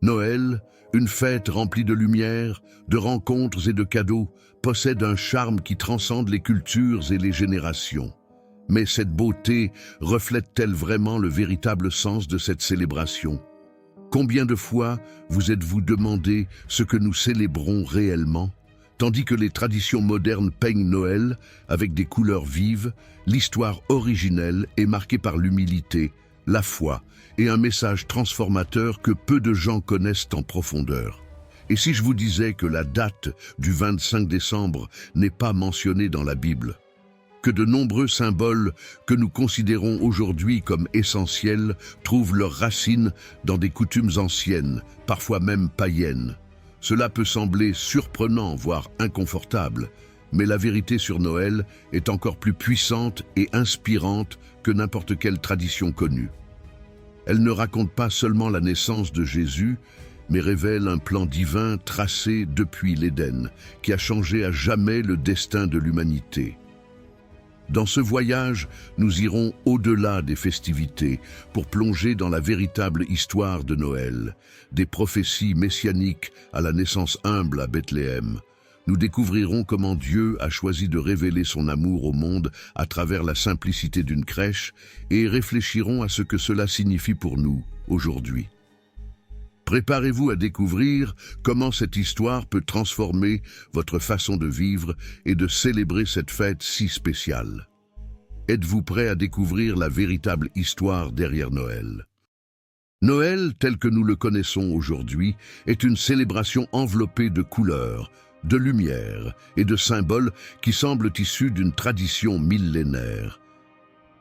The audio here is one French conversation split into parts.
Noël, une fête remplie de lumière, de rencontres et de cadeaux, possède un charme qui transcende les cultures et les générations. Mais cette beauté reflète-t-elle vraiment le véritable sens de cette célébration? Combien de fois vous êtes-vous demandé ce que nous célébrons réellement? Tandis que les traditions modernes peignent Noël avec des couleurs vives, l'histoire originelle est marquée par l'humilité, la foi et un message transformateur que peu de gens connaissent en profondeur. Et si je vous disais que la date du 25 décembre n'est pas mentionnée dans la Bible, que de nombreux symboles que nous considérons aujourd'hui comme essentiels trouvent leurs racines dans des coutumes anciennes, parfois même païennes. Cela peut sembler surprenant, voire inconfortable, mais la vérité sur Noël est encore plus puissante et inspirante que n'importe quelle tradition connue. Elle ne raconte pas seulement la naissance de Jésus, mais révèle un plan divin tracé depuis l'Éden, qui a changé à jamais le destin de l'humanité. Dans ce voyage, nous irons au-delà des festivités pour plonger dans la véritable histoire de Noël, des prophéties messianiques à la naissance humble à Bethléem. Nous découvrirons comment Dieu a choisi de révéler son amour au monde à travers la simplicité d'une crèche et réfléchirons à ce que cela signifie pour nous aujourd'hui. Préparez-vous à découvrir comment cette histoire peut transformer votre façon de vivre et de célébrer cette fête si spéciale. Êtes-vous prêt à découvrir la véritable histoire derrière Noël? Noël, tel que nous le connaissons aujourd'hui, est une célébration enveloppée de couleurs, de lumière et de symboles qui semblent issus d'une tradition millénaire.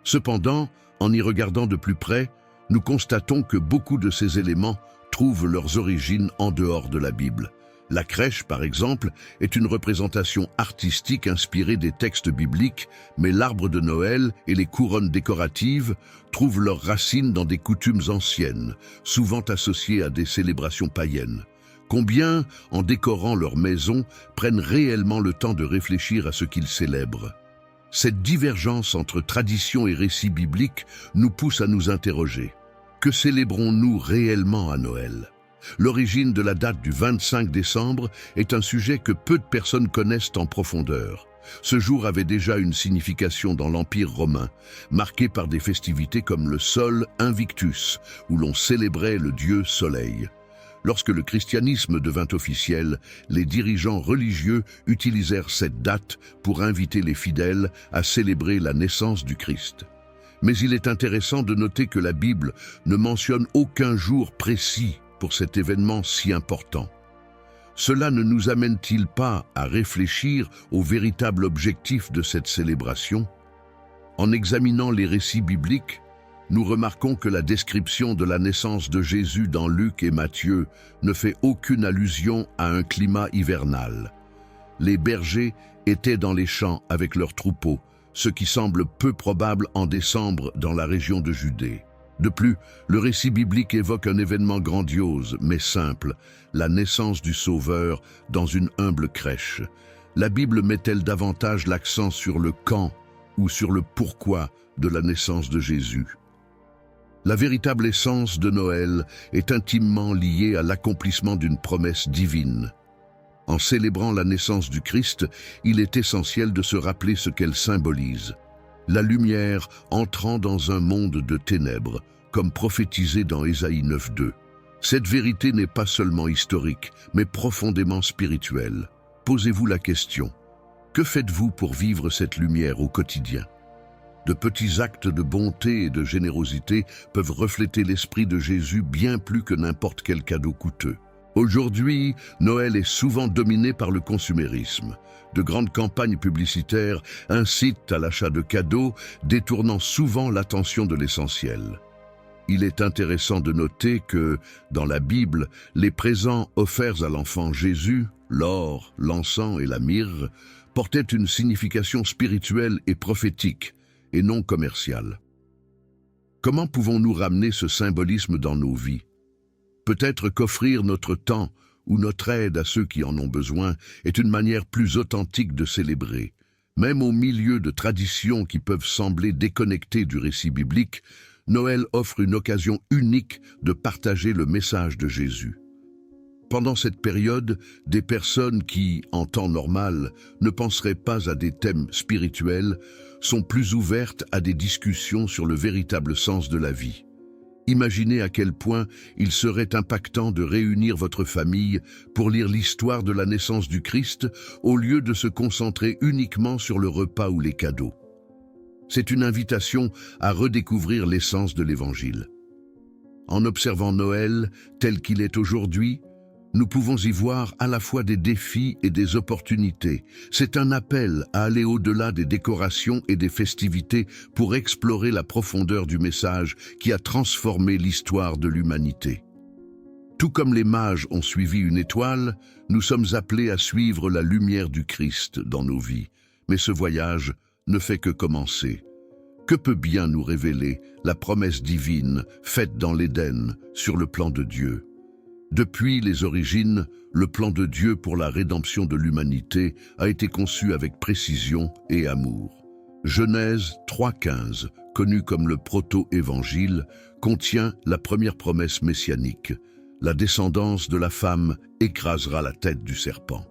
Cependant, en y regardant de plus près, nous constatons que beaucoup de ces éléments trouvent leurs origines en dehors de la Bible. La crèche, par exemple, est une représentation artistique inspirée des textes bibliques, mais l'arbre de Noël et les couronnes décoratives trouvent leurs racines dans des coutumes anciennes, souvent associées à des célébrations païennes. Combien, en décorant leur maison, prennent réellement le temps de réfléchir à ce qu'ils célèbrent? Cette divergence entre tradition et récits bibliques nous pousse à nous interroger. Que célébrons-nous réellement à Noël? L'origine de la date du 25 décembre est un sujet que peu de personnes connaissent en profondeur. Ce jour avait déjà une signification dans l'Empire romain, marqué par des festivités comme le Sol Invictus, où l'on célébrait le dieu Soleil. Lorsque le christianisme devint officiel, les dirigeants religieux utilisèrent cette date pour inviter les fidèles à célébrer la naissance du Christ. Mais il est intéressant de noter que la Bible ne mentionne aucun jour précis pour cet événement si important. Cela ne nous amène-t-il pas à réfléchir au véritable objectif de cette célébration? En examinant les récits bibliques, nous remarquons que la description de la naissance de Jésus dans Luc et Matthieu ne fait aucune allusion à un climat hivernal. Les bergers étaient dans les champs avec leurs troupeaux, ce qui semble peu probable en décembre dans la région de Judée. De plus, le récit biblique évoque un événement grandiose mais simple, la naissance du Sauveur dans une humble crèche. La Bible met-elle davantage l'accent sur le quand ou sur le pourquoi de la naissance de Jésus? La véritable essence de Noël est intimement liée à l'accomplissement d'une promesse divine. En célébrant la naissance du Christ, il est essentiel de se rappeler ce qu'elle symbolise. La lumière entrant dans un monde de ténèbres, comme prophétisé dans Ésaïe 9:2. Cette vérité n'est pas seulement historique, mais profondément spirituelle. Posez-vous la question, que faites-vous pour vivre cette lumière au quotidien? De petits actes de bonté et de générosité peuvent refléter l'esprit de Jésus bien plus que n'importe quel cadeau coûteux. Aujourd'hui, Noël est souvent dominé par le consumérisme. De grandes campagnes publicitaires incitent à l'achat de cadeaux, détournant souvent l'attention de l'essentiel. Il est intéressant de noter que, dans la Bible, les présents offerts à l'enfant Jésus, l'or, l'encens et la myrrhe, portaient une signification spirituelle et prophétique, et non commerciale. Comment pouvons-nous ramener ce symbolisme dans nos vies? Peut-être qu'offrir notre temps ou notre aide à ceux qui en ont besoin est une manière plus authentique de célébrer. Même au milieu de traditions qui peuvent sembler déconnectées du récit biblique, Noël offre une occasion unique de partager le message de Jésus. Pendant cette période, des personnes qui, en temps normal, ne penseraient pas à des thèmes spirituels, sont plus ouvertes à des discussions sur le véritable sens de la vie. Imaginez à quel point il serait impactant de réunir votre famille pour lire l'histoire de la naissance du Christ au lieu de se concentrer uniquement sur le repas ou les cadeaux. C'est une invitation à redécouvrir l'essence de l'Évangile. En observant Noël tel qu'il est aujourd'hui, nous pouvons y voir à la fois des défis et des opportunités. C'est un appel à aller au-delà des décorations et des festivités pour explorer la profondeur du message qui a transformé l'histoire de l'humanité. Tout comme les mages ont suivi une étoile, nous sommes appelés à suivre la lumière du Christ dans nos vies. Mais ce voyage ne fait que commencer. Que peut bien nous révéler la promesse divine faite dans l'Éden sur le plan de Dieu ? Depuis les origines, le plan de Dieu pour la rédemption de l'humanité a été conçu avec précision et amour. Genèse 3,15, connu comme le proto-évangile, contient la première promesse messianique. La descendance de la femme écrasera la tête du serpent.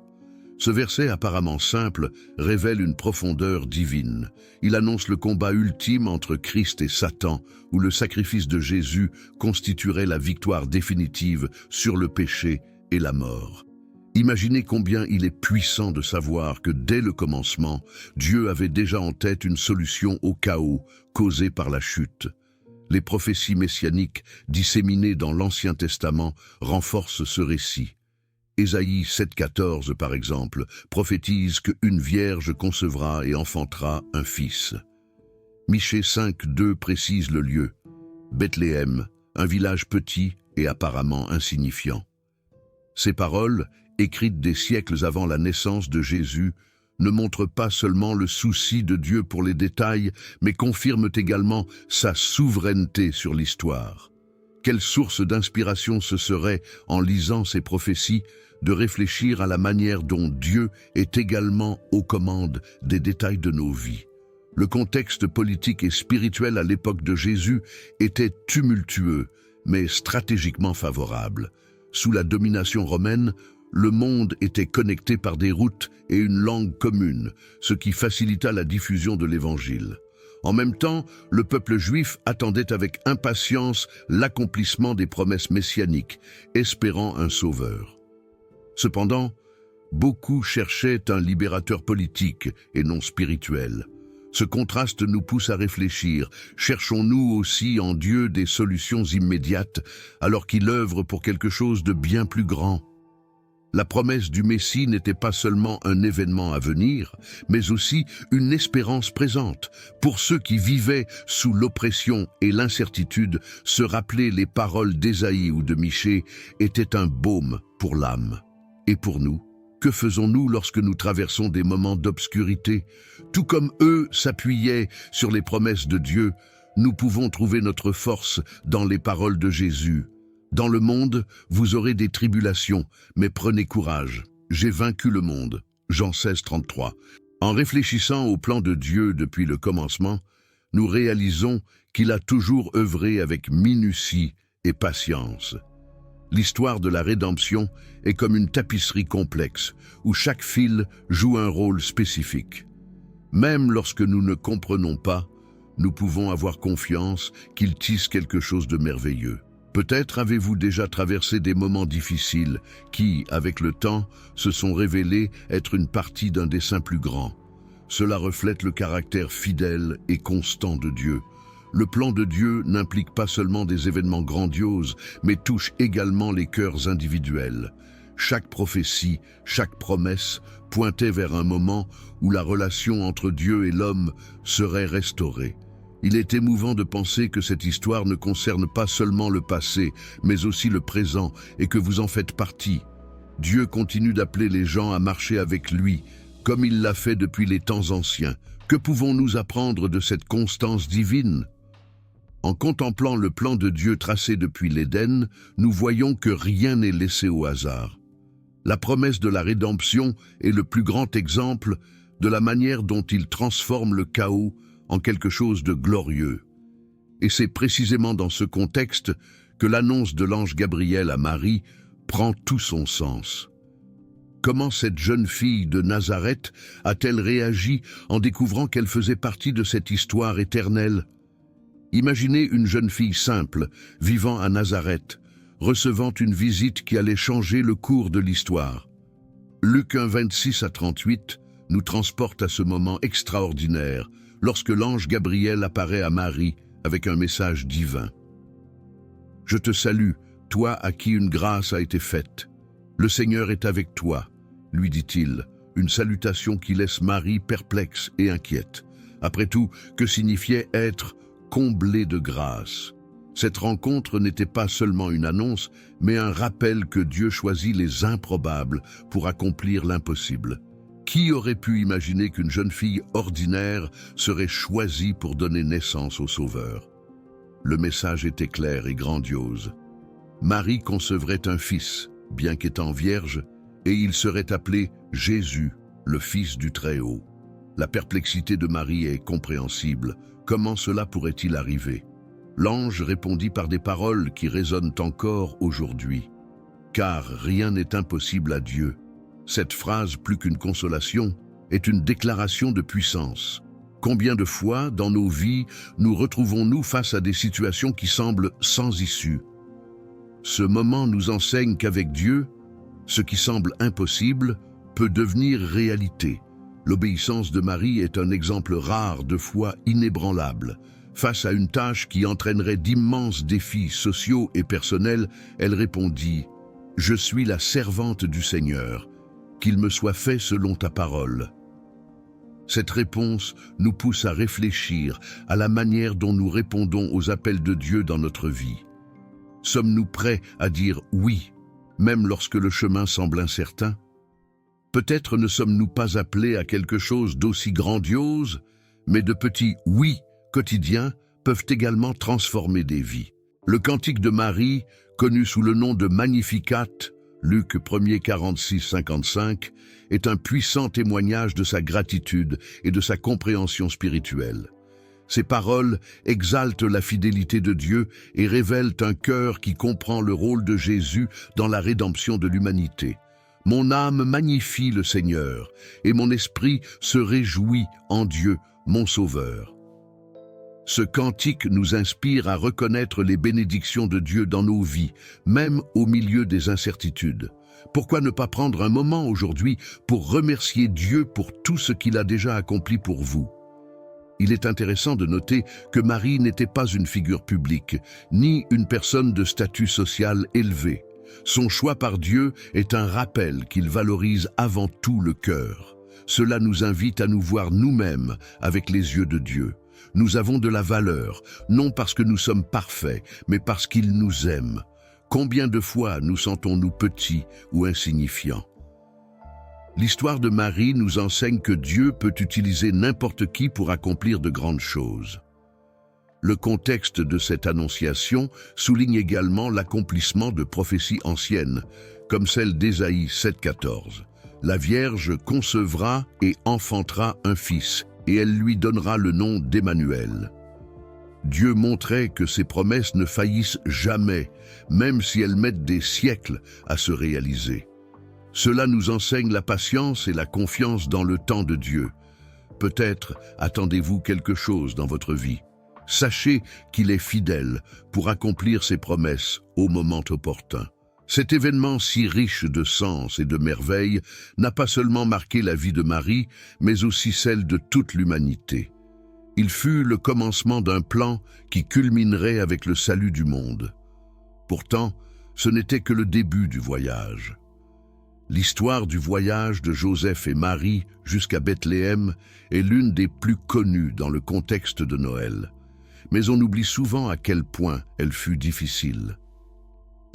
Ce verset apparemment simple révèle une profondeur divine. Il annonce le combat ultime entre Christ et Satan, où le sacrifice de Jésus constituerait la victoire définitive sur le péché et la mort. Imaginez combien il est puissant de savoir que dès le commencement, Dieu avait déjà en tête une solution au chaos causé par la chute. Les prophéties messianiques disséminées dans l'Ancien Testament renforcent ce récit. Ésaïe 7,14 par exemple, prophétise qu'une vierge concevra et enfantera un fils. Michée 5,2 précise le lieu. Bethléem, un village petit et apparemment insignifiant. Ces paroles, écrites des siècles avant la naissance de Jésus, ne montrent pas seulement le souci de Dieu pour les détails, mais confirment également sa souveraineté sur l'histoire. Quelle source d'inspiration ce serait, en lisant ces prophéties, de réfléchir à la manière dont Dieu est également aux commandes des détails de nos vies. Le contexte politique et spirituel à l'époque de Jésus était tumultueux, mais stratégiquement favorable. Sous la domination romaine, le monde était connecté par des routes et une langue commune, ce qui facilita la diffusion de l'Évangile. En même temps, le peuple juif attendait avec impatience l'accomplissement des promesses messianiques, espérant un sauveur. Cependant, beaucoup cherchaient un libérateur politique et non spirituel. Ce contraste nous pousse à réfléchir. Cherchons-nous aussi en Dieu des solutions immédiates, alors qu'il œuvre pour quelque chose de bien plus grand ? La promesse du Messie n'était pas seulement un événement à venir, mais aussi une espérance présente. Pour ceux qui vivaient sous l'oppression et l'incertitude, se rappeler les paroles d'Ésaïe ou de Michée était un baume pour l'âme. Et pour nous, que faisons-nous lorsque nous traversons des moments d'obscurité ? Tout comme eux s'appuyaient sur les promesses de Dieu, nous pouvons trouver notre force dans les paroles de Jésus. Dans le monde, vous aurez des tribulations, mais prenez courage. J'ai vaincu le monde. Jean 16,33. En réfléchissant au plan de Dieu depuis le commencement, nous réalisons qu'il a toujours œuvré avec minutie et patience. L'histoire de la rédemption est comme une tapisserie complexe, où chaque fil joue un rôle spécifique. Même lorsque nous ne comprenons pas, nous pouvons avoir confiance qu'il tisse quelque chose de merveilleux. Peut-être avez-vous déjà traversé des moments difficiles qui, avec le temps, se sont révélés être une partie d'un dessein plus grand. Cela reflète le caractère fidèle et constant de Dieu. Le plan de Dieu n'implique pas seulement des événements grandioses, mais touche également les cœurs individuels. Chaque prophétie, chaque promesse pointait vers un moment où la relation entre Dieu et l'homme serait restaurée. Il est émouvant de penser que cette histoire ne concerne pas seulement le passé, mais aussi le présent, et que vous en faites partie. Dieu continue d'appeler les gens à marcher avec lui, comme il l'a fait depuis les temps anciens. Que pouvons-nous apprendre de cette constance divine ? En contemplant le plan de Dieu tracé depuis l'Éden, nous voyons que rien n'est laissé au hasard. La promesse de la rédemption est le plus grand exemple de la manière dont il transforme le chaos en quelque chose de glorieux. Et c'est précisément dans ce contexte que l'annonce de l'ange Gabriel à Marie prend tout son sens. Comment cette jeune fille de Nazareth a-t-elle réagi en découvrant qu'elle faisait partie de cette histoire éternelle? Imaginez une jeune fille simple, vivant à Nazareth, recevant une visite qui allait changer le cours de l'histoire. Luc 1, 26 à 38 nous transporte à ce moment extraordinaire, lorsque l'ange Gabriel apparaît à Marie avec un message divin. « Je te salue, toi à qui une grâce a été faite. Le Seigneur est avec toi, lui dit-il, une salutation qui laisse Marie perplexe et inquiète. Après tout, que signifiait être comblée de grâce? Cette rencontre n'était pas seulement une annonce, mais un rappel que Dieu choisit les improbables pour accomplir l'impossible. Qui aurait pu imaginer qu'une jeune fille ordinaire serait choisie pour donner naissance au Sauveur? Le message était clair et grandiose. Marie concevrait un fils, bien qu'étant vierge, et il serait appelé Jésus, le Fils du Très-Haut. La perplexité de Marie est compréhensible. Comment cela pourrait-il arriver? L'ange répondit par des paroles qui résonnent encore aujourd'hui. « Car rien n'est impossible à Dieu ». Cette phrase, plus qu'une consolation, est une déclaration de puissance. Combien de fois, dans nos vies, nous retrouvons-nous face à des situations qui semblent sans issue? Ce moment nous enseigne qu'avec Dieu, ce qui semble impossible peut devenir réalité. L'obéissance de Marie est un exemple rare de foi inébranlable. Face à une tâche qui entraînerait d'immenses défis sociaux et personnels, elle répondit « Je suis la servante du Seigneur, qu'il me soit fait selon ta parole. » Cette réponse nous pousse à réfléchir à la manière dont nous répondons aux appels de Dieu dans notre vie. Sommes-nous prêts à dire « oui », même lorsque le chemin semble incertain? Peut-être ne sommes-nous pas appelés à quelque chose d'aussi grandiose, mais de petits « oui » quotidiens peuvent également transformer des vies. Le cantique de Marie, connu sous le nom de Magnificat, Luc 1er 46-55, est un puissant témoignage de sa gratitude et de sa compréhension spirituelle. Ces paroles exaltent la fidélité de Dieu et révèlent un cœur qui comprend le rôle de Jésus dans la rédemption de l'humanité. « Mon âme magnifie le Seigneur, et mon esprit se réjouit en Dieu, mon Sauveur. » Ce cantique nous inspire à reconnaître les bénédictions de Dieu dans nos vies, même au milieu des incertitudes. Pourquoi ne pas prendre un moment aujourd'hui pour remercier Dieu pour tout ce qu'il a déjà accompli pour vous? Il est intéressant de noter que Marie n'était pas une figure publique, ni une personne de statut social élevé. Son choix par Dieu est un rappel qu'il valorise avant tout le cœur. Cela nous invite à nous voir nous-mêmes avec les yeux de Dieu. Nous avons de la valeur, non parce que nous sommes parfaits, mais parce qu'il nous aime. Combien de fois nous sentons-nous petits ou insignifiants? L'histoire de Marie nous enseigne que Dieu peut utiliser n'importe qui pour accomplir de grandes choses. Le contexte de cette annonciation souligne également l'accomplissement de prophéties anciennes, comme celle d'Ésaïe 7,14. La Vierge concevra et enfantera un fils, et elle lui donnera le nom d'Emmanuel. Dieu montrait que ses promesses ne faillissent jamais, même si elles mettent des siècles à se réaliser. Cela nous enseigne la patience et la confiance dans le temps de Dieu. Peut-être attendez-vous quelque chose dans votre vie. Sachez qu'il est fidèle pour accomplir ses promesses au moment opportun. Cet événement si riche de sens et de merveilles n'a pas seulement marqué la vie de Marie, mais aussi celle de toute l'humanité. Il fut le commencement d'un plan qui culminerait avec le salut du monde. Pourtant, ce n'était que le début du voyage. L'histoire du voyage de Joseph et Marie jusqu'à Bethléem est l'une des plus connues dans le contexte de Noël. Mais on oublie souvent à quel point elle fut difficile.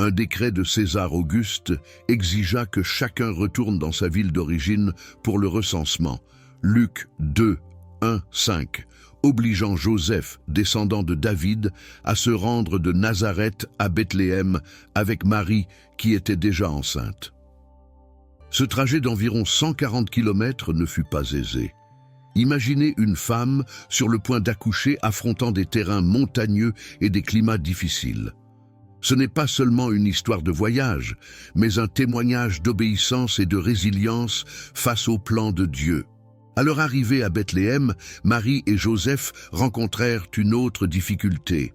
Un décret de César Auguste exigea que chacun retourne dans sa ville d'origine pour le recensement. Luc 2, 1, 5, obligeant Joseph, descendant de David, à se rendre de Nazareth à Bethléem avec Marie qui était déjà enceinte. Ce trajet d'environ 140 km ne fut pas aisé. Imaginez une femme sur le point d'accoucher affrontant des terrains montagneux et des climats difficiles. Ce n'est pas seulement une histoire de voyage, mais un témoignage d'obéissance et de résilience face au plan de Dieu. À leur arrivée à Bethléem, Marie et Joseph rencontrèrent une autre difficulté,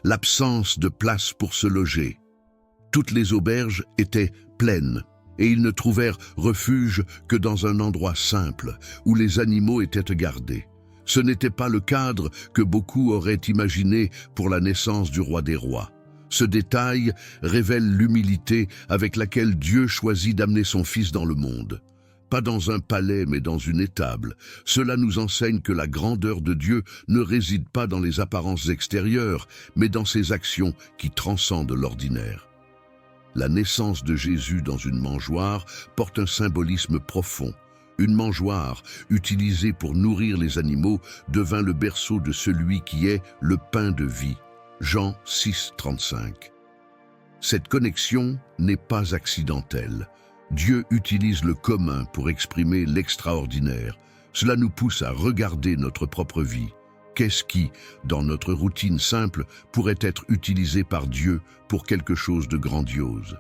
l'absence de place pour se loger. Toutes les auberges étaient pleines, et ils ne trouvèrent refuge que dans un endroit simple, où les animaux étaient gardés. Ce n'était pas le cadre que beaucoup auraient imaginé pour la naissance du roi des rois. Ce détail révèle l'humilité avec laquelle Dieu choisit d'amener son Fils dans le monde. Pas dans un palais, mais dans une étable. Cela nous enseigne que la grandeur de Dieu ne réside pas dans les apparences extérieures, mais dans ses actions qui transcendent l'ordinaire. La naissance de Jésus dans une mangeoire porte un symbolisme profond. Une mangeoire, utilisée pour nourrir les animaux, devint le berceau de celui qui est le pain de vie. Jean 6, 35. Cette connexion n'est pas accidentelle. Dieu utilise le commun pour exprimer l'extraordinaire. Cela nous pousse à regarder notre propre vie. Qu'est-ce qui, dans notre routine simple, pourrait être utilisé par Dieu pour quelque chose de grandiose?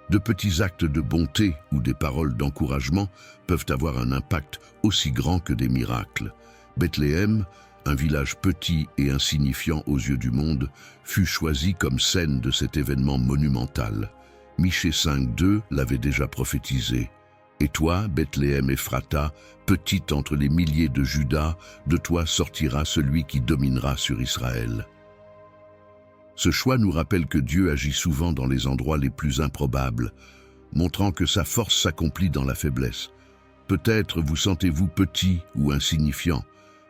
De petits actes de bonté ou des paroles d'encouragement peuvent avoir un impact aussi grand que des miracles. Bethléem, un village petit et insignifiant aux yeux du monde, fut choisi comme scène de cet événement monumental. Michée 5:2 l'avait déjà prophétisé. « Et toi, Bethléem Ephrata, petite entre les milliers de Juda, de toi sortira celui qui dominera sur Israël. » Ce choix nous rappelle que Dieu agit souvent dans les endroits les plus improbables, montrant que sa force s'accomplit dans la faiblesse. Peut-être vous sentez-vous petit ou insignifiant.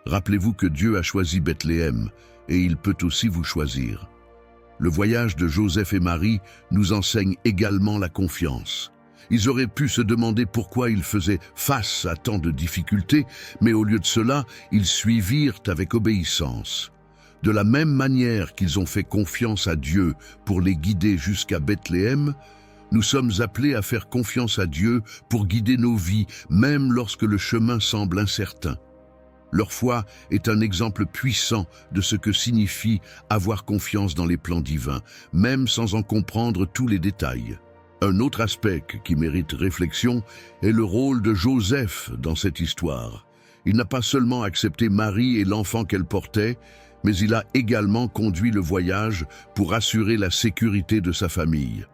Rappelez-vous que Dieu a choisi Bethléem, et il peut aussi vous choisir. Le voyage de Joseph et Marie nous enseigne également la confiance. Ils auraient pu se demander pourquoi ils faisaient face à tant de difficultés, mais au lieu de cela, ils suivirent avec obéissance. De la même manière qu'ils ont fait confiance à Dieu pour les guider jusqu'à Bethléem, nous sommes appelés à faire confiance à Dieu pour guider nos vies, même lorsque le chemin semble incertain. Leur foi est un exemple puissant de ce que signifie avoir confiance dans les plans divins, même sans en comprendre tous les détails. Un autre aspect qui mérite réflexion est le rôle de Joseph dans cette histoire. Il n'a pas seulement accepté Marie et l'enfant qu'elle portait, mais il a également conduit le voyage pour assurer la sécurité de sa famille.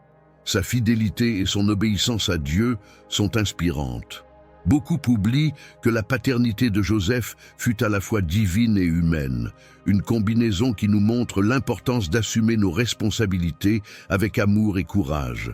Sa fidélité et son obéissance à Dieu sont inspirantes. Beaucoup oublient que la paternité de Joseph fut à la fois divine et humaine, une combinaison qui nous montre l'importance d'assumer nos responsabilités avec amour et courage.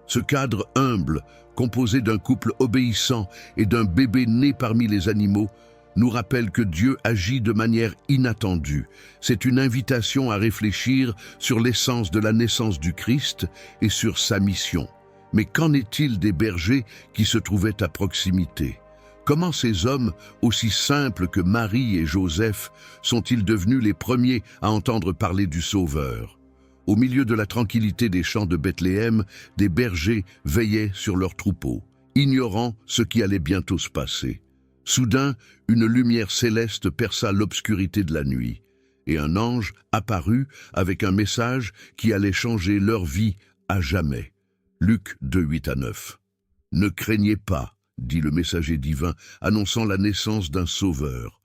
Ce cadre humble, composé d'un couple obéissant et d'un bébé né parmi les animaux, nous rappelle que Dieu agit de manière inattendue. C'est une invitation à réfléchir sur l'essence de la naissance du Christ et sur sa mission. Mais qu'en est-il des bergers qui se trouvaient à proximité? Comment ces hommes, aussi simples que Marie et Joseph, sont-ils devenus les premiers à entendre parler du Sauveur? Au milieu de la tranquillité des champs de Bethléem, des bergers veillaient sur leurs troupeaux, ignorant ce qui allait bientôt se passer. Soudain, une lumière céleste perça l'obscurité de la nuit, et un ange apparut avec un message qui allait changer leur vie à jamais. Luc 2, 8-9. « Ne craignez pas, dit le messager divin, annonçant la naissance d'un sauveur. »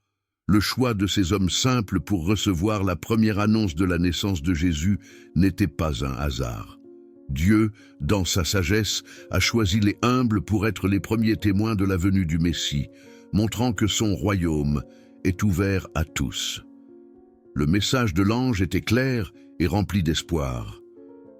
Le choix de ces hommes simples pour recevoir la première annonce de la naissance de Jésus n'était pas un hasard. Dieu, dans sa sagesse, a choisi les humbles pour être les premiers témoins de la venue du Messie, montrant que son royaume est ouvert à tous. Le message de l'ange était clair et rempli d'espoir.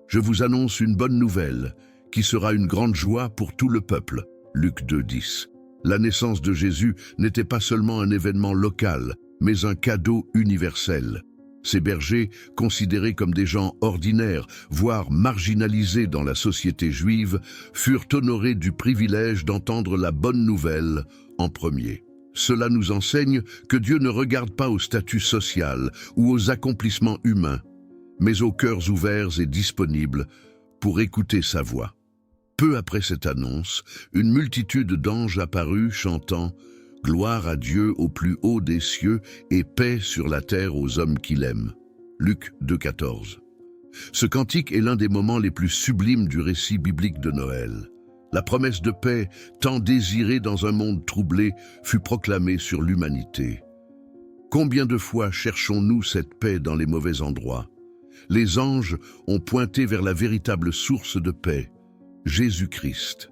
« Je vous annonce une bonne nouvelle, qui sera une grande joie pour tout le peuple. » Luc 2, 10. La naissance de Jésus n'était pas seulement un événement local, mais un cadeau universel. Ces bergers, considérés comme des gens ordinaires, voire marginalisés dans la société juive, furent honorés du privilège d'entendre la bonne nouvelle en premier. Cela nous enseigne que Dieu ne regarde pas au statut social ou aux accomplissements humains, mais aux cœurs ouverts et disponibles pour écouter sa voix. Peu après cette annonce, une multitude d'anges apparut chantant « Gloire à Dieu au plus haut des cieux et paix sur la terre aux hommes qu'il aime. » Luc 2, 14. Ce cantique est l'un des moments les plus sublimes du récit biblique de Noël. La promesse de paix, tant désirée dans un monde troublé, fut proclamée sur l'humanité. Combien de fois cherchons-nous cette paix dans les mauvais endroits? Les anges ont pointé vers la véritable source de paix, Jésus-Christ.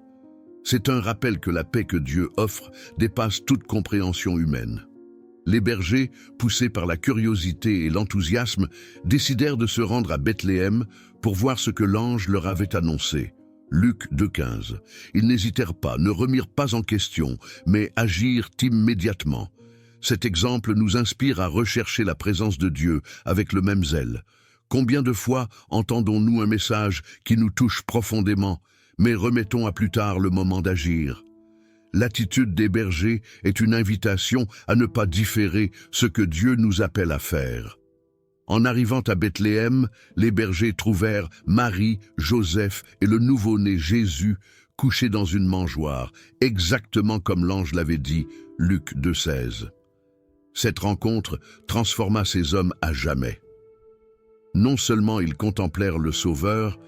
C'est un rappel que la paix que Dieu offre dépasse toute compréhension humaine. Les bergers, poussés par la curiosité et l'enthousiasme, décidèrent de se rendre à Bethléem pour voir ce que l'ange leur avait annoncé. Luc 2,15. Ils n'hésitèrent pas, ne remirent pas en question, mais agirent immédiatement. Cet exemple nous inspire à rechercher la présence de Dieu avec le même zèle. Combien de fois entendons-nous un message qui nous touche profondément, mais remettons à plus tard le moment d'agir? L'attitude des bergers est une invitation à ne pas différer ce que Dieu nous appelle à faire. En arrivant à Bethléem, les bergers trouvèrent Marie, Joseph et le nouveau-né Jésus couchés dans une mangeoire, exactement comme l'ange l'avait dit, Luc 2,16. Cette rencontre transforma ces hommes à jamais. Non seulement ils contemplèrent le Sauveur,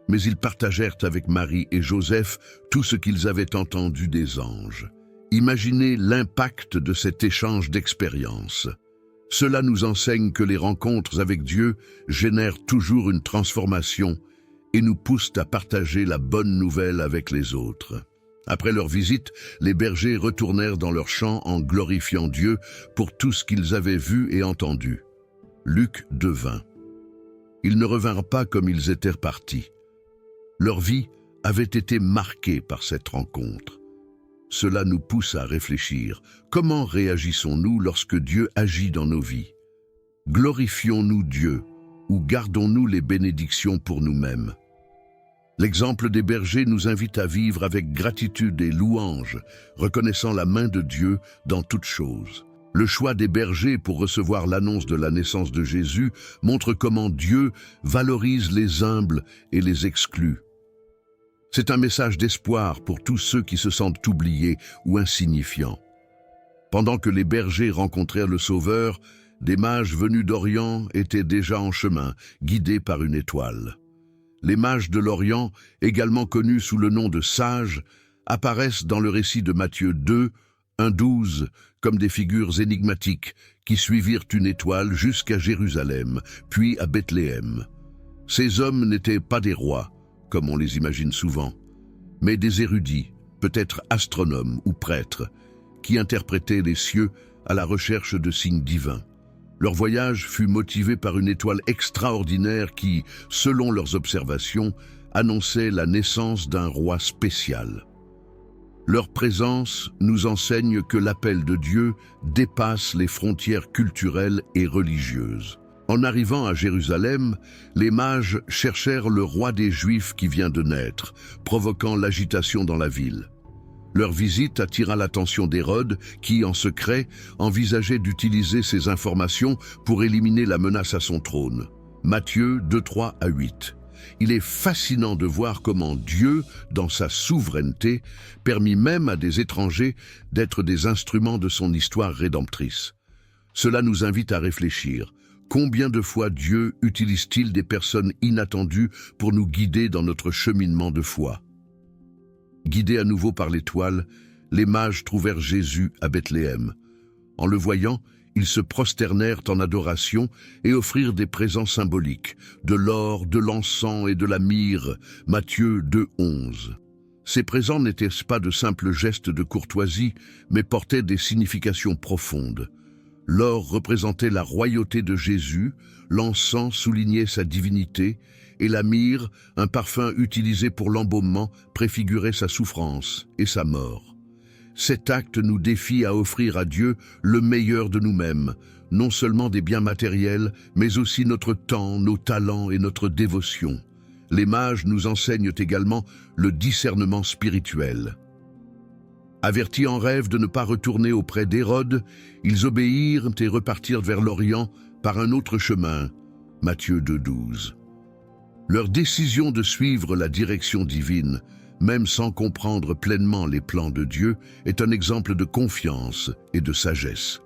mais ils partagèrent avec Marie et Joseph tout ce qu'ils avaient entendu des anges. Imaginez l'impact de cet échange d'expériences. Cela nous enseigne que les rencontres avec Dieu génèrent toujours une transformation et nous poussent à partager la bonne nouvelle avec les autres. Après leur visite, les bergers retournèrent dans leurs champs en glorifiant Dieu pour tout ce qu'ils avaient vu et entendu. Luc 2,20. Ils ne revinrent pas comme ils étaient partis. Leur vie avait été marquée par cette rencontre. Cela nous pousse à réfléchir. Comment réagissons-nous lorsque Dieu agit dans nos vies? Glorifions-nous Dieu ou gardons-nous les bénédictions pour nous-mêmes? L'exemple des bergers nous invite à vivre avec gratitude et louange, reconnaissant la main de Dieu dans toutes choses. Le choix des bergers pour recevoir l'annonce de la naissance de Jésus montre comment Dieu valorise les humbles et les exclus. C'est un message d'espoir pour tous ceux qui se sentent oubliés ou insignifiants. Pendant que les bergers rencontrèrent le Sauveur, des mages venus d'Orient étaient déjà en chemin, guidés par une étoile. Les mages de l'Orient, également connus sous le nom de sages, apparaissent dans le récit de Matthieu 2, 1-12, comme des figures énigmatiques qui suivirent une étoile jusqu'à Jérusalem, puis à Bethléem. Ces hommes n'étaient pas des rois, comme on les imagine souvent, mais des érudits, peut-être astronomes ou prêtres, qui interprétaient les cieux à la recherche de signes divins. Leur voyage fut motivé par une étoile extraordinaire qui, selon leurs observations, annonçait la naissance d'un roi spécial. Leur présence nous enseigne que l'appel de Dieu dépasse les frontières culturelles et religieuses. En arrivant à Jérusalem, les mages cherchèrent le roi des Juifs qui vient de naître, provoquant l'agitation dans la ville. Leur visite attira l'attention d'Hérode qui, en secret, envisageait d'utiliser ces informations pour éliminer la menace à son trône. Matthieu 2,3-8. Il est fascinant de voir comment Dieu, dans sa souveraineté, permit même à des étrangers d'être des instruments de son histoire rédemptrice. Cela nous invite à réfléchir. Combien de fois Dieu utilise-t-il des personnes inattendues pour nous guider dans notre cheminement de foi? Guidés à nouveau par l'étoile, les mages trouvèrent Jésus à Bethléem. En le voyant, ils se prosternèrent en adoration et offrirent des présents symboliques, de l'or, de l'encens et de la myrrhe, Matthieu 2,11. Ces présents n'étaient pas de simples gestes de courtoisie, mais portaient des significations profondes. L'or représentait la royauté de Jésus, l'encens soulignait sa divinité, et la myrrhe, un parfum utilisé pour l'embaumement, préfigurait sa souffrance et sa mort. Cet acte nous défie à offrir à Dieu le meilleur de nous-mêmes, non seulement des biens matériels, mais aussi notre temps, nos talents et notre dévotion. Les mages nous enseignent également le discernement spirituel. Avertis en rêve de ne pas retourner auprès d'Hérode, ils obéirent et repartirent vers l'Orient par un autre chemin, Matthieu 2,12. Leur décision de suivre la direction divine, même sans comprendre pleinement les plans de Dieu, est un exemple de confiance et de sagesse.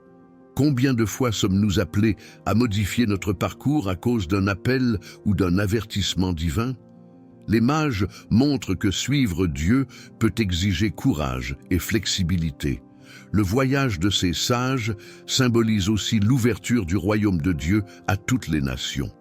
Combien de fois sommes-nous appelés à modifier notre parcours à cause d'un appel ou d'un avertissement divin? Les mages montrent que suivre Dieu peut exiger courage et flexibilité. Le voyage de ces sages symbolise aussi l'ouverture du royaume de Dieu à toutes les nations.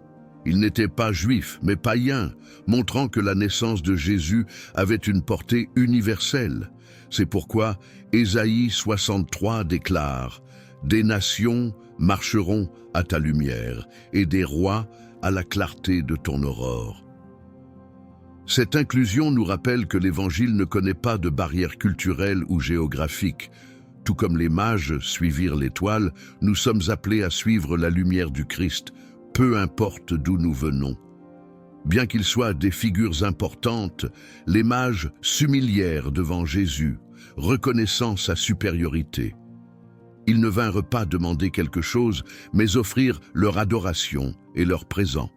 Ils n'étaient pas juifs, mais païens, montrant que la naissance de Jésus avait une portée universelle. C'est pourquoi Ésaïe 63 déclare « Des nations marcheront à ta lumière, et des rois à la clarté de ton aurore. » Cette inclusion nous rappelle que l'Évangile ne connaît pas de barrières culturelles ou géographiques. Tout comme les mages suivirent l'étoile, nous sommes appelés à suivre la lumière du Christ, peu importe d'où nous venons. Bien qu'ils soient des figures importantes, les mages s'humilièrent devant Jésus, reconnaissant sa supériorité. Ils ne vinrent pas demander quelque chose, mais offrir leur adoration et leur présent.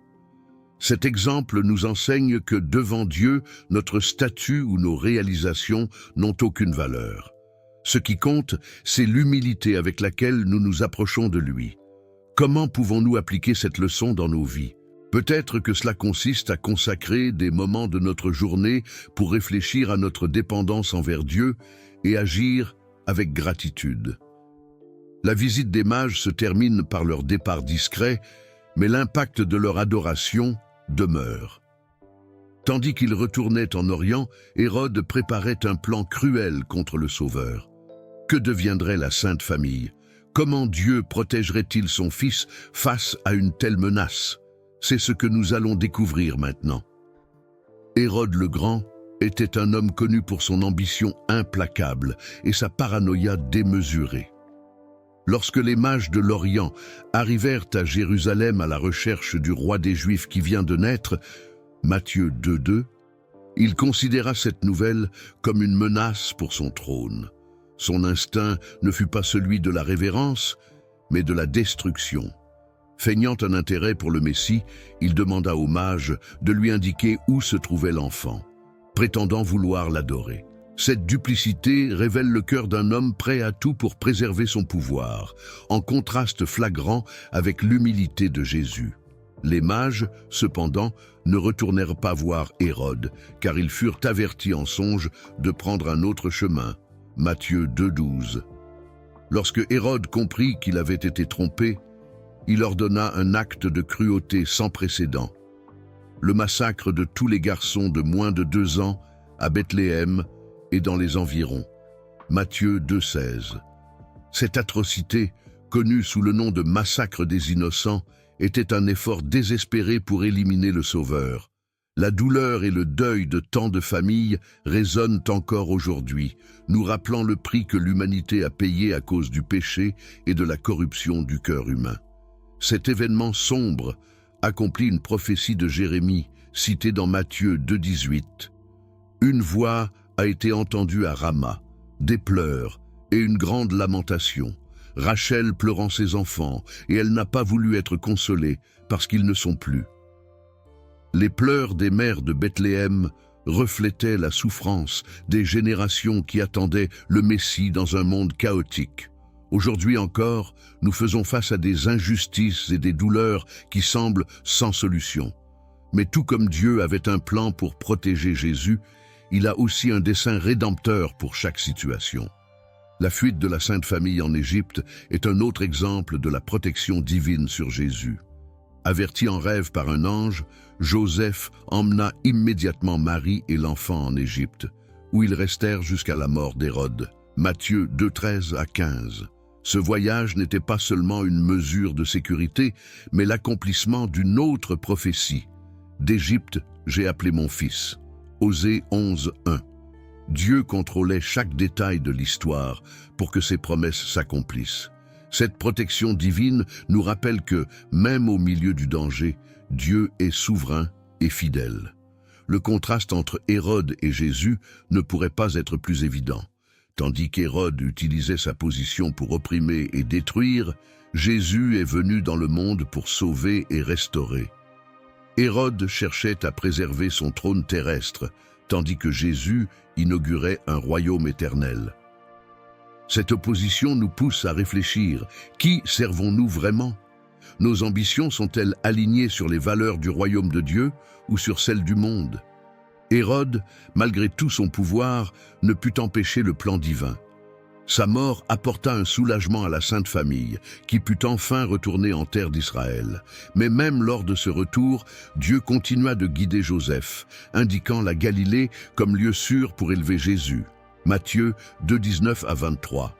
Cet exemple nous enseigne que devant Dieu, notre statut ou nos réalisations n'ont aucune valeur. Ce qui compte, c'est l'humilité avec laquelle nous nous approchons de lui. Comment pouvons-nous appliquer cette leçon dans nos vies? Peut-être que cela consiste à consacrer des moments de notre journée pour réfléchir à notre dépendance envers Dieu et agir avec gratitude. La visite des mages se termine par leur départ discret, mais l'impact de leur adoration demeure. Tandis qu'ils retournaient en Orient, Hérode préparait un plan cruel contre le Sauveur. Que deviendrait la Sainte Famille? Comment Dieu protégerait-il son Fils face à une telle menace? C'est ce que nous allons découvrir maintenant. Hérode le Grand était un homme connu pour son ambition implacable et sa paranoïa démesurée. Lorsque les mages de l'Orient arrivèrent à Jérusalem à la recherche du roi des Juifs qui vient de naître, Matthieu 2,2, il considéra cette nouvelle comme une menace pour son trône. Son instinct ne fut pas celui de la révérence, mais de la destruction. Feignant un intérêt pour le Messie, il demanda aux mages de lui indiquer où se trouvait l'enfant, prétendant vouloir l'adorer. Cette duplicité révèle le cœur d'un homme prêt à tout pour préserver son pouvoir, en contraste flagrant avec l'humilité de Jésus. Les mages, cependant, ne retournèrent pas voir Hérode, car ils furent avertis en songe de prendre un autre chemin. Matthieu 2,12. Lorsque Hérode comprit qu'il avait été trompé, il ordonna un acte de cruauté sans précédent. Le massacre de tous les garçons de moins de 2 ans à Bethléem et dans les environs. Matthieu 2,16. Cette atrocité, connue sous le nom de massacre des innocents, était un effort désespéré pour éliminer le Sauveur. La douleur et le deuil de tant de familles résonnent encore aujourd'hui, nous rappelant le prix que l'humanité a payé à cause du péché et de la corruption du cœur humain. Cet événement sombre accomplit une prophétie de Jérémie, citée dans Matthieu 2,18. Une voix a été entendue à Rama, des pleurs et une grande lamentation. Rachel pleurant ses enfants, et elle n'a pas voulu être consolée parce qu'ils ne sont plus. Les pleurs des mères de Bethléem reflétaient la souffrance des générations qui attendaient le Messie dans un monde chaotique. Aujourd'hui encore, nous faisons face à des injustices et des douleurs qui semblent sans solution. Mais tout comme Dieu avait un plan pour protéger Jésus, il a aussi un dessein rédempteur pour chaque situation. La fuite de la Sainte Famille en Égypte est un autre exemple de la protection divine sur Jésus. Averti en rêve par un ange, Joseph emmena immédiatement Marie et l'enfant en Égypte, où ils restèrent jusqu'à la mort d'Hérode. Matthieu 2,13 à 15. Ce voyage n'était pas seulement une mesure de sécurité, mais l'accomplissement d'une autre prophétie. D'Égypte, j'ai appelé mon fils. Osée 11:1. Dieu contrôlait chaque détail de l'histoire pour que ses promesses s'accomplissent. Cette protection divine nous rappelle que, même au milieu du danger, Dieu est souverain et fidèle. Le contraste entre Hérode et Jésus ne pourrait pas être plus évident. Tandis qu'Hérode utilisait sa position pour opprimer et détruire, Jésus est venu dans le monde pour sauver et restaurer. Hérode cherchait à préserver son trône terrestre, tandis que Jésus inaugurait un royaume éternel. Cette opposition nous pousse à réfléchir. Qui servons-nous vraiment? Nos ambitions sont-elles alignées sur les valeurs du royaume de Dieu ou sur celles du monde? Hérode, malgré tout son pouvoir, ne put empêcher le plan divin. Sa mort apporta un soulagement à la Sainte Famille, qui put enfin retourner en terre d'Israël. Mais même lors de ce retour, Dieu continua de guider Joseph, indiquant la Galilée comme lieu sûr pour élever Jésus. Matthieu 2, 19 à 23.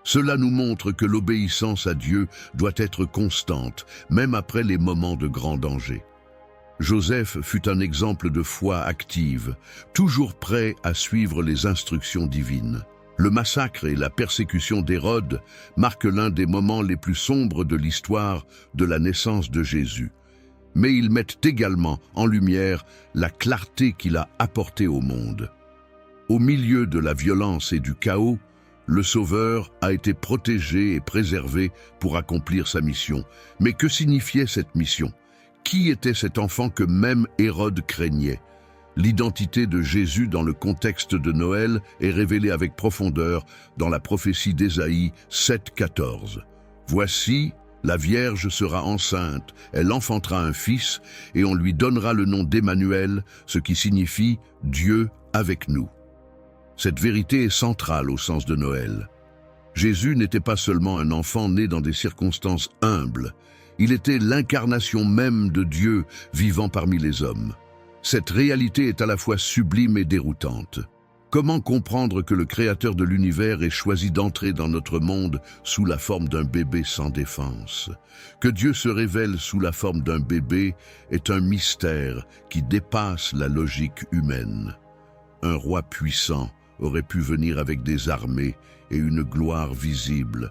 Cela nous montre que l'obéissance à Dieu doit être constante, même après les moments de grand danger. Joseph fut un exemple de foi active, toujours prêt à suivre les instructions divines. Le massacre et la persécution d'Hérode marquent l'un des moments les plus sombres de l'histoire de la naissance de Jésus. Mais ils mettent également en lumière la clarté qu'il a apportée au monde. Au milieu de la violence et du chaos, le Sauveur a été protégé et préservé pour accomplir sa mission. Mais que signifiait cette mission? Qui était cet enfant que même Hérode craignait? L'identité de Jésus dans le contexte de Noël est révélée avec profondeur dans la prophétie d'Ésaïe 7,14. Voici, la Vierge sera enceinte, elle enfantera un fils, et on lui donnera le nom d'Emmanuel, ce qui signifie Dieu avec nous. Cette vérité est centrale au sens de Noël. Jésus n'était pas seulement un enfant né dans des circonstances humbles, il était l'incarnation même de Dieu vivant parmi les hommes. Cette réalité est à la fois sublime et déroutante. Comment comprendre que le Créateur de l'univers ait choisi d'entrer dans notre monde sous la forme d'un bébé sans défense? Que Dieu se révèle sous la forme d'un bébé est un mystère qui dépasse la logique humaine. Un roi puissant aurait pu venir avec des armées et une gloire visible.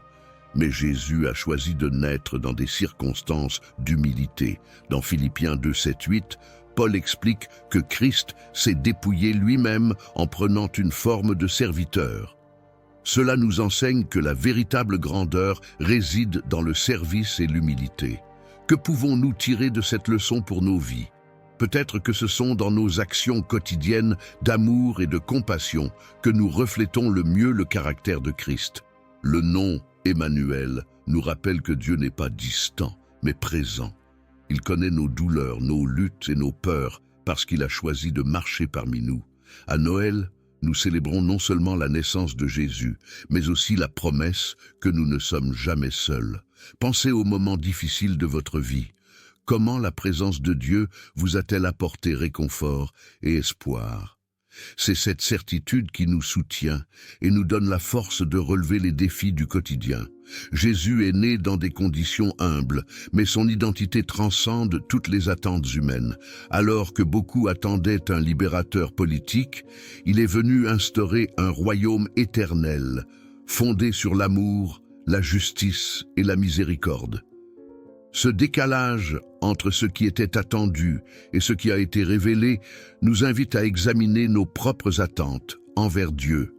Mais Jésus a choisi de naître dans des circonstances d'humilité. Dans Philippiens 2, 7, 8, Paul explique que Christ s'est dépouillé lui-même en prenant une forme de serviteur. Cela nous enseigne que la véritable grandeur réside dans le service et l'humilité. Que pouvons-nous tirer de cette leçon pour nos vies? Peut-être que ce sont dans nos actions quotidiennes d'amour et de compassion que nous reflétons le mieux le caractère de Christ. Le nom Emmanuel nous rappelle que Dieu n'est pas distant, mais présent. Il connaît nos douleurs, nos luttes et nos peurs parce qu'il a choisi de marcher parmi nous. À Noël, nous célébrons non seulement la naissance de Jésus, mais aussi la promesse que nous ne sommes jamais seuls. Pensez aux moments difficiles de votre vie. Comment la présence de Dieu vous a-t-elle apporté réconfort et espoir? C'est cette certitude qui nous soutient et nous donne la force de relever les défis du quotidien. Jésus est né dans des conditions humbles, mais son identité transcende toutes les attentes humaines. Alors que beaucoup attendaient un libérateur politique, il est venu instaurer un royaume éternel, fondé sur l'amour, la justice et la miséricorde. Ce décalage entre ce qui était attendu et ce qui a été révélé nous invite à examiner nos propres attentes envers Dieu.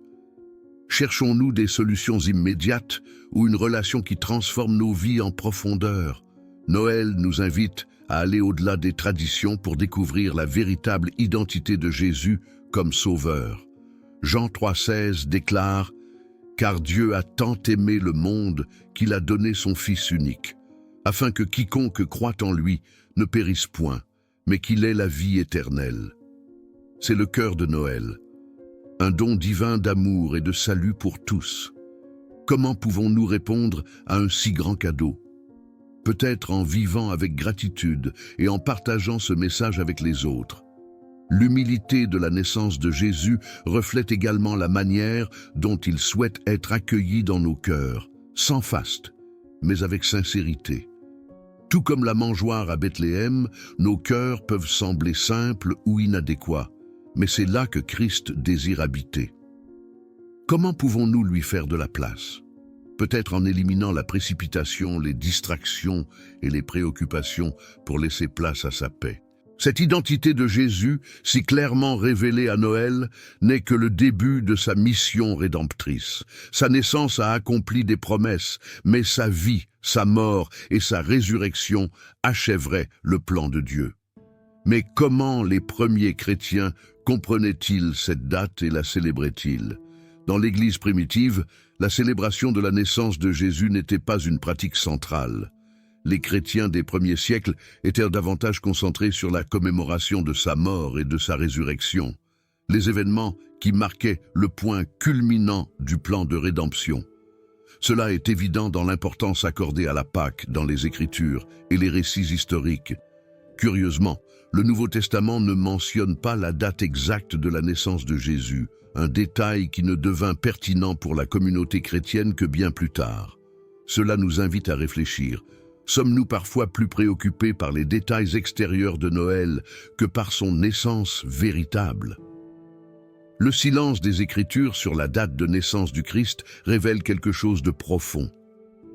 Cherchons-nous des solutions immédiates ou une relation qui transforme nos vies en profondeur? Noël nous invite à aller au-delà des traditions pour découvrir la véritable identité de Jésus comme Sauveur. Jean 3,16 déclare « Car Dieu a tant aimé le monde qu'il a donné son Fils unique, afin que quiconque croit en lui ne périsse point, mais qu'il ait la vie éternelle. » C'est le cœur de Noël, un don divin d'amour et de salut pour tous. Comment pouvons-nous répondre à un si grand cadeau? Peut-être en vivant avec gratitude et en partageant ce message avec les autres. L'humilité de la naissance de Jésus reflète également la manière dont il souhaite être accueilli dans nos cœurs, sans faste, mais avec sincérité. Tout comme la mangeoire à Bethléem, nos cœurs peuvent sembler simples ou inadéquats, mais c'est là que Christ désire habiter. Comment pouvons-nous lui faire de la place? Peut-être en éliminant la précipitation, les distractions et les préoccupations pour laisser place à sa paix. Cette identité de Jésus, si clairement révélée à Noël, n'est que le début de sa mission rédemptrice. Sa naissance a accompli des promesses, mais sa vie, sa mort et sa résurrection achèveraient le plan de Dieu. Mais comment les premiers chrétiens comprenaient-ils cette date et la célébraient-ils? Dans l'Église primitive, la célébration de la naissance de Jésus n'était pas une pratique centrale. Les chrétiens des premiers siècles étaient davantage concentrés sur la commémoration de sa mort et de sa résurrection, les événements qui marquaient le point culminant du plan de rédemption. Cela est évident dans l'importance accordée à la Pâque dans les Écritures et les récits historiques. Curieusement, le Nouveau Testament ne mentionne pas la date exacte de la naissance de Jésus, un détail qui ne devint pertinent pour la communauté chrétienne que bien plus tard. Cela nous invite à réfléchir. Sommes-nous parfois plus préoccupés par les détails extérieurs de Noël que par son naissance véritable ? Le silence des Écritures sur la date de naissance du Christ révèle quelque chose de profond.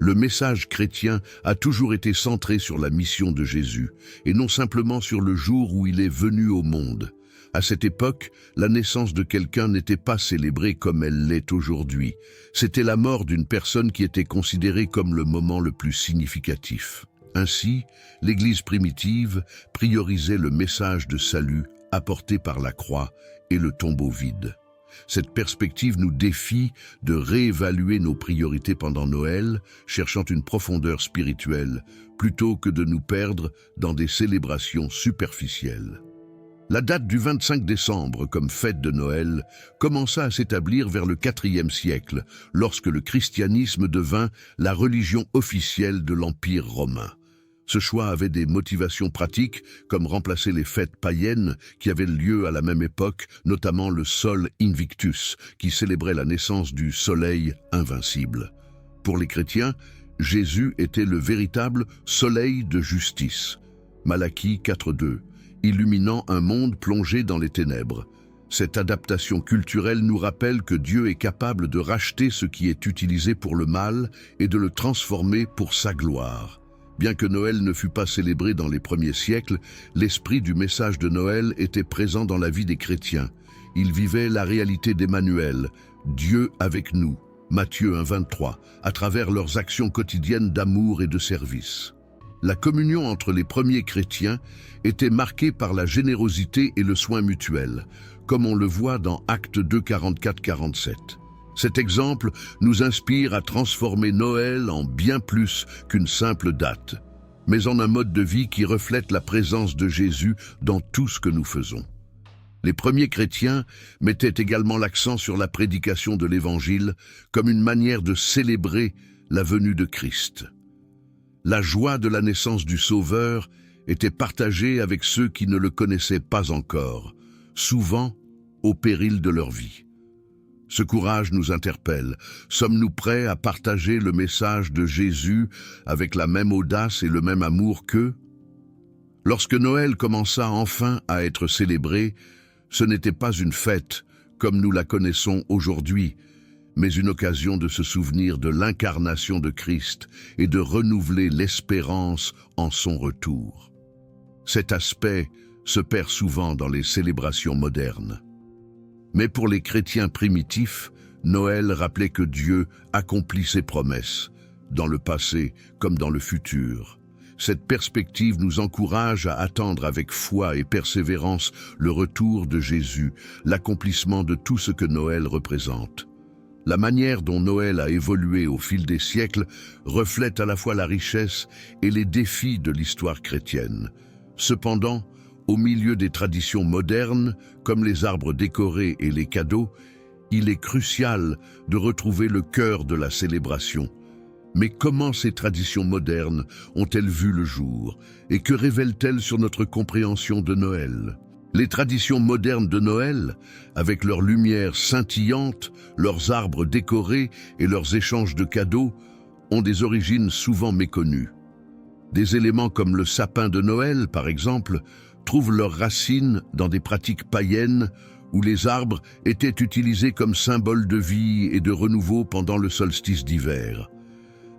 Le message chrétien a toujours été centré sur la mission de Jésus, et non simplement sur le jour où il est venu au monde. À cette époque, la naissance de quelqu'un n'était pas célébrée comme elle l'est aujourd'hui. C'était la mort d'une personne qui était considérée comme le moment le plus significatif. Ainsi, l'Église primitive priorisait le message de salut apporté par la croix et le tombeau vide. Cette perspective nous défie de réévaluer nos priorités pendant Noël, cherchant une profondeur spirituelle, plutôt que de nous perdre dans des célébrations superficielles. La date du 25 décembre comme fête de Noël commença à s'établir vers le IVe siècle, lorsque le christianisme devint la religion officielle de l'Empire romain. Ce choix avait des motivations pratiques, comme remplacer les fêtes païennes qui avaient lieu à la même époque, notamment le Sol Invictus, qui célébrait la naissance du soleil invincible. Pour les chrétiens, Jésus était le véritable soleil de justice. Malachie 4.2, illuminant un monde plongé dans les ténèbres. Cette adaptation culturelle nous rappelle que Dieu est capable de racheter ce qui est utilisé pour le mal et de le transformer pour sa gloire. Bien que Noël ne fût pas célébré dans les premiers siècles, l'esprit du message de Noël était présent dans la vie des chrétiens. Ils vivaient la réalité d'Emmanuel, Dieu avec nous, Matthieu 1.23, à travers leurs actions quotidiennes d'amour et de service. La communion entre les premiers chrétiens était marquée par la générosité et le soin mutuel, comme on le voit dans Actes 2, 44-47. Cet exemple nous inspire à transformer Noël en bien plus qu'une simple date, mais en un mode de vie qui reflète la présence de Jésus dans tout ce que nous faisons. Les premiers chrétiens mettaient également l'accent sur la prédication de l'Évangile comme une manière de célébrer la venue de Christ. La joie de la naissance du Sauveur était partagée avec ceux qui ne le connaissaient pas encore, souvent au péril de leur vie. Ce courage nous interpelle. Sommes-nous prêts à partager le message de Jésus avec la même audace et le même amour qu'eux? Lorsque Noël commença enfin à être célébré, ce n'était pas une fête comme nous la connaissons aujourd'hui, mais une occasion de se souvenir de l'incarnation de Christ et de renouveler l'espérance en son retour. Cet aspect se perd souvent dans les célébrations modernes. Mais pour les chrétiens primitifs, Noël rappelait que Dieu accomplit ses promesses, dans le passé comme dans le futur. Cette perspective nous encourage à attendre avec foi et persévérance le retour de Jésus, l'accomplissement de tout ce que Noël représente. La manière dont Noël a évolué au fil des siècles reflète à la fois la richesse et les défis de l'histoire chrétienne. Cependant, au milieu des traditions modernes, comme les arbres décorés et les cadeaux, il est crucial de retrouver le cœur de la célébration. Mais comment ces traditions modernes ont-elles vu le jour et que révèlent-elles sur notre compréhension de Noël? Les traditions modernes de Noël, avec leurs lumières scintillantes, leurs arbres décorés et leurs échanges de cadeaux, ont des origines souvent méconnues. Des éléments comme le sapin de Noël, par exemple, trouvent leurs racines dans des pratiques païennes où les arbres étaient utilisés comme symbole de vie et de renouveau pendant le solstice d'hiver.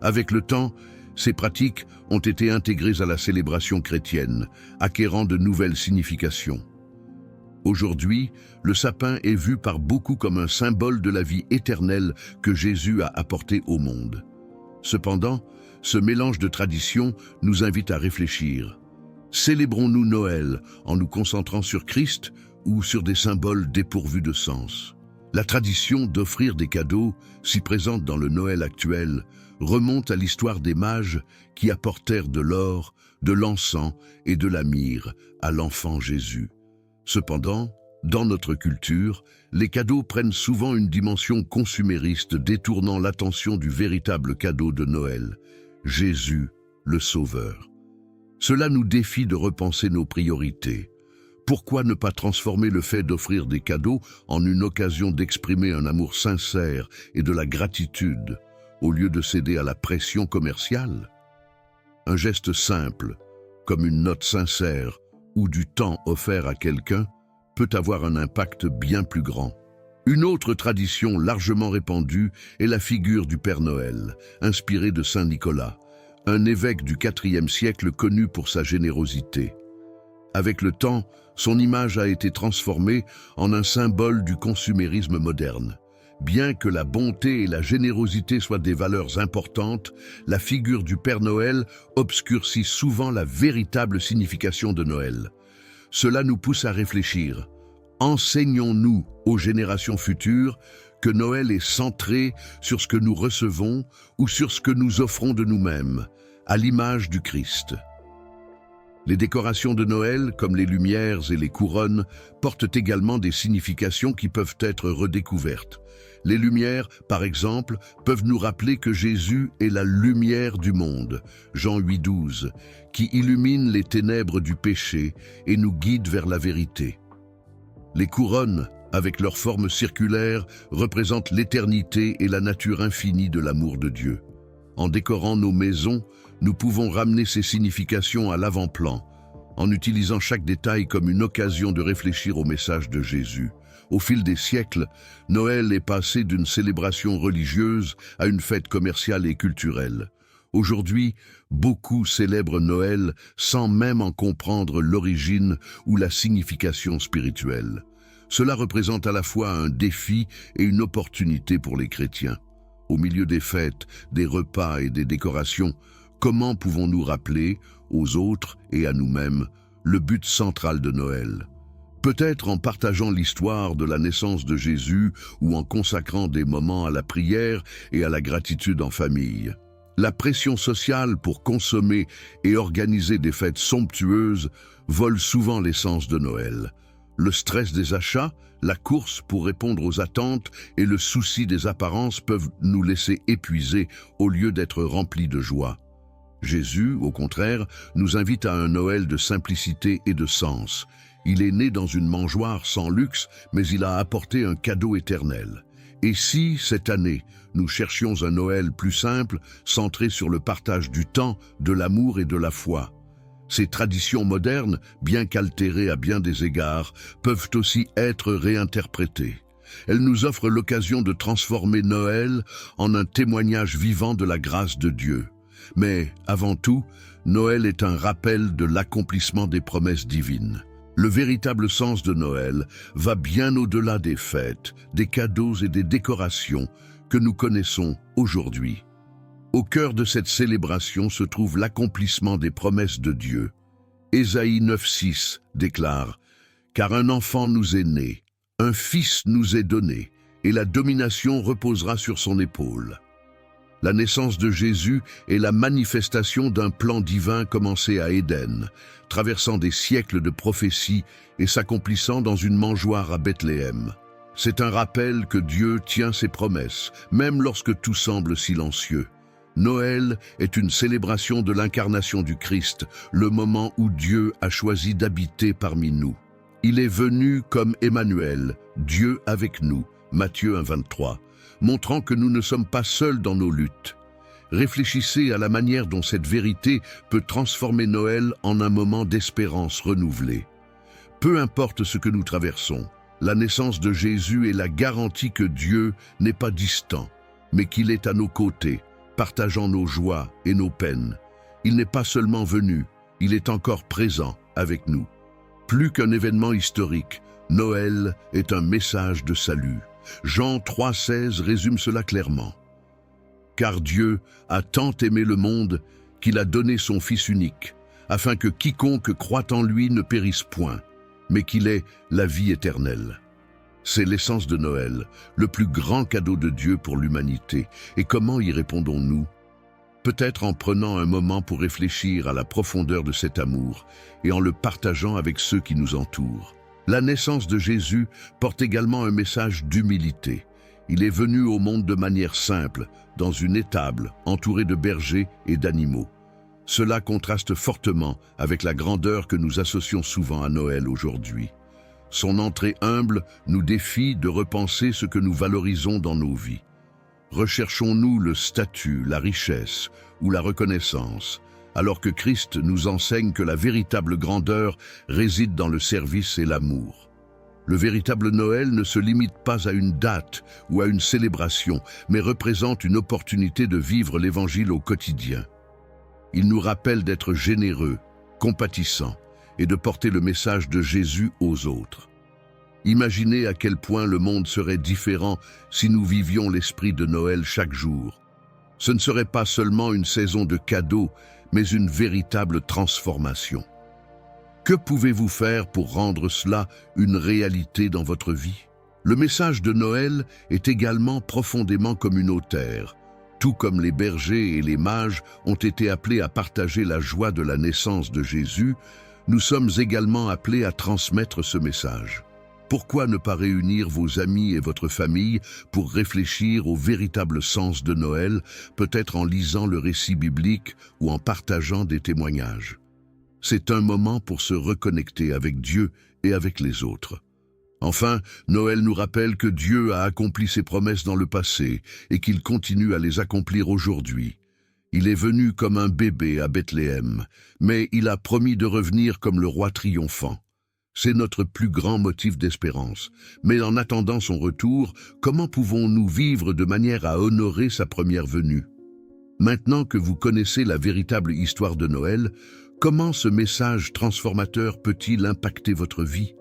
Avec le temps, ces pratiques ont été intégrées à la célébration chrétienne, acquérant de nouvelles significations. Aujourd'hui, le sapin est vu par beaucoup comme un symbole de la vie éternelle que Jésus a apportée au monde. Cependant, ce mélange de traditions nous invite à réfléchir. Célébrons-nous Noël en nous concentrant sur Christ ou sur des symboles dépourvus de sens? La tradition d'offrir des cadeaux, si présente dans le Noël actuel, remonte à l'histoire des mages qui apportèrent de l'or, de l'encens et de la myrrhe à l'enfant Jésus. Cependant, dans notre culture, les cadeaux prennent souvent une dimension consumériste détournant l'attention du véritable cadeau de Noël, Jésus, le Sauveur. Cela nous défie de repenser nos priorités. Pourquoi ne pas transformer le fait d'offrir des cadeaux en une occasion d'exprimer un amour sincère et de la gratitude, au lieu de céder à la pression commerciale? Un geste simple, comme une note sincère ou du temps offert à quelqu'un, peut avoir un impact bien plus grand. Une autre tradition largement répandue est la figure du Père Noël, inspirée de Saint Nicolas, un évêque du IVe siècle connu pour sa générosité. Avec le temps, son image a été transformée en un symbole du consumérisme moderne. Bien que la bonté et la générosité soient des valeurs importantes, la figure du Père Noël obscurcit souvent la véritable signification de Noël. Cela nous pousse à réfléchir. Enseignons-nous aux générations futures que Noël est centré sur ce que nous recevons ou sur ce que nous offrons de nous-mêmes, à l'image du Christ. Les décorations de Noël, comme les lumières et les couronnes, portent également des significations qui peuvent être redécouvertes. Les lumières, par exemple, peuvent nous rappeler que Jésus est la lumière du monde, Jean 8,12, qui illumine les ténèbres du péché et nous guide vers la vérité. Les couronnes, avec leur forme circulaire, représentent l'éternité et la nature infinie de l'amour de Dieu. En décorant nos maisons, nous pouvons ramener ces significations à l'avant-plan, en utilisant chaque détail comme une occasion de réfléchir au message de Jésus. Au fil des siècles, Noël est passé d'une célébration religieuse à une fête commerciale et culturelle. Aujourd'hui, beaucoup célèbrent Noël sans même en comprendre l'origine ou la signification spirituelle. Cela représente à la fois un défi et une opportunité pour les chrétiens. Au milieu des fêtes, des repas et des décorations, comment pouvons-nous rappeler, aux autres et à nous-mêmes, le but central de Noël? Peut-être en partageant l'histoire de la naissance de Jésus ou en consacrant des moments à la prière et à la gratitude en famille. La pression sociale pour consommer et organiser des fêtes somptueuses vole souvent l'essence de Noël. Le stress des achats, la course pour répondre aux attentes et le souci des apparences peuvent nous laisser épuisés au lieu d'être remplis de joie. Jésus, au contraire, nous invite à un Noël de simplicité et de sens. Il est né dans une mangeoire sans luxe, mais il a apporté un cadeau éternel. Et si, cette année, nous cherchions un Noël plus simple, centré sur le partage du temps, de l'amour et de la foi? Ces traditions modernes, bien qu'altérées à bien des égards, peuvent aussi être réinterprétées. Elles nous offrent l'occasion de transformer Noël en un témoignage vivant de la grâce de Dieu. Mais, avant tout, Noël est un rappel de l'accomplissement des promesses divines. Le véritable sens de Noël va bien au-delà des fêtes, des cadeaux et des décorations que nous connaissons aujourd'hui. Au cœur de cette célébration se trouve l'accomplissement des promesses de Dieu. Ésaïe 9,6 déclare « Car un enfant nous est né, un fils nous est donné, et la domination reposera sur son épaule. » La naissance de Jésus est la manifestation d'un plan divin commencé à Éden, traversant des siècles de prophéties et s'accomplissant dans une mangeoire à Bethléem. C'est un rappel que Dieu tient ses promesses, même lorsque tout semble silencieux. Noël est une célébration de l'incarnation du Christ, le moment où Dieu a choisi d'habiter parmi nous. Il est venu comme Emmanuel, Dieu avec nous, Matthieu 1,23, montrant que nous ne sommes pas seuls dans nos luttes. Réfléchissez à la manière dont cette vérité peut transformer Noël en un moment d'espérance renouvelée. Peu importe ce que nous traversons, la naissance de Jésus est la garantie que Dieu n'est pas distant, mais qu'il est à nos côtés, partageant nos joies et nos peines. Il n'est pas seulement venu, il est encore présent avec nous. Plus qu'un événement historique, Noël est un message de salut. Jean 3,16 résume cela clairement. « Car Dieu a tant aimé le monde qu'il a donné son Fils unique, afin que quiconque croit en lui ne périsse point, mais qu'il ait la vie éternelle. » C'est l'essence de Noël, le plus grand cadeau de Dieu pour l'humanité. Et comment y répondons-nous? Peut-être en prenant un moment pour réfléchir à la profondeur de cet amour et en le partageant avec ceux qui nous entourent. La naissance de Jésus porte également un message d'humilité. Il est venu au monde de manière simple, dans une étable, entouré de bergers et d'animaux. Cela contraste fortement avec la grandeur que nous associons souvent à Noël aujourd'hui. Son entrée humble nous défie de repenser ce que nous valorisons dans nos vies. Recherchons-nous le statut, la richesse ou la reconnaissance, alors que Christ nous enseigne que la véritable grandeur réside dans le service et l'amour. Le véritable Noël ne se limite pas à une date ou à une célébration, mais représente une opportunité de vivre l'Évangile au quotidien. Il nous rappelle d'être généreux, compatissants et de porter le message de Jésus aux autres. Imaginez à quel point le monde serait différent si nous vivions l'esprit de Noël chaque jour. Ce ne serait pas seulement une saison de cadeaux, mais une véritable transformation. Que pouvez-vous faire pour rendre cela une réalité dans votre vie? Le message de Noël est également profondément communautaire. Tout comme les bergers et les mages ont été appelés à partager la joie de la naissance de Jésus, nous sommes également appelés à transmettre ce message. Pourquoi ne pas réunir vos amis et votre famille pour réfléchir au véritable sens de Noël, peut-être en lisant le récit biblique ou en partageant des témoignages? C'est un moment pour se reconnecter avec Dieu et avec les autres. Enfin, Noël nous rappelle que Dieu a accompli ses promesses dans le passé et qu'il continue à les accomplir aujourd'hui. Il est venu comme un bébé à Bethléem, mais il a promis de revenir comme le roi triomphant. C'est notre plus grand motif d'espérance. Mais en attendant son retour, comment pouvons-nous vivre de manière à honorer sa première venue? Maintenant que vous connaissez la véritable histoire de Noël, comment ce message transformateur peut-il impacter votre vie?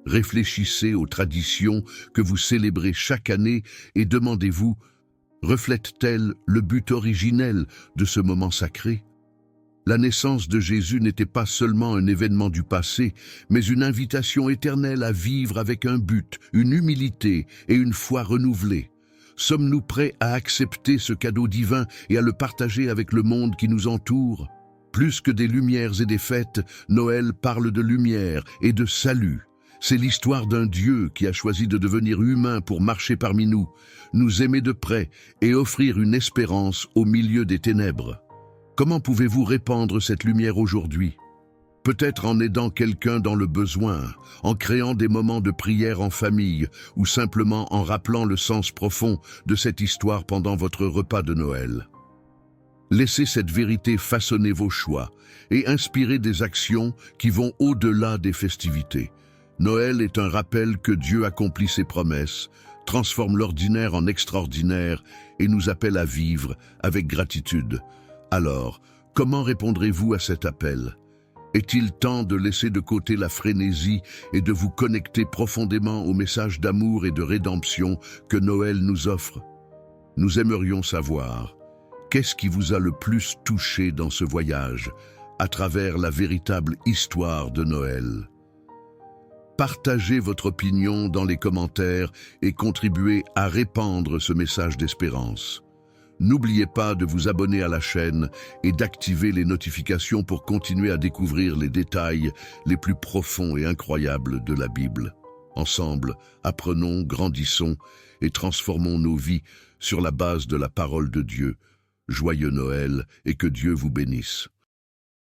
Réfléchissez aux traditions que vous célébrez chaque année et demandez-vous, reflètent-elles le but originel de ce moment sacré? La naissance de Jésus n'était pas seulement un événement du passé, mais une invitation éternelle à vivre avec un but, une humilité et une foi renouvelée. Sommes-nous prêts à accepter ce cadeau divin et à le partager avec le monde qui nous entoure? Plus que des lumières et des fêtes, Noël parle de lumière et de salut. C'est l'histoire d'un Dieu qui a choisi de devenir humain pour marcher parmi nous, nous aimer de près et offrir une espérance au milieu des ténèbres. Comment pouvez-vous répandre cette lumière aujourd'hui? Peut-être en aidant quelqu'un dans le besoin, en créant des moments de prière en famille ou simplement en rappelant le sens profond de cette histoire pendant votre repas de Noël. Laissez cette vérité façonner vos choix et inspirer des actions qui vont au-delà des festivités. Noël est un rappel que Dieu accomplit ses promesses, transforme l'ordinaire en extraordinaire et nous appelle à vivre avec gratitude. Alors, comment répondrez-vous à cet appel? Est-il temps de laisser de côté la frénésie et de vous connecter profondément au message d'amour et de rédemption que Noël nous offre? Nous aimerions savoir, qu'est-ce qui vous a le plus touché dans ce voyage, à travers la véritable histoire de Noël? Partagez votre opinion dans les commentaires et contribuez à répandre ce message d'espérance. N'oubliez pas de vous abonner à la chaîne et d'activer les notifications pour continuer à découvrir les détails les plus profonds et incroyables de la Bible. Ensemble, apprenons, grandissons et transformons nos vies sur la base de la parole de Dieu. Joyeux Noël et que Dieu vous bénisse.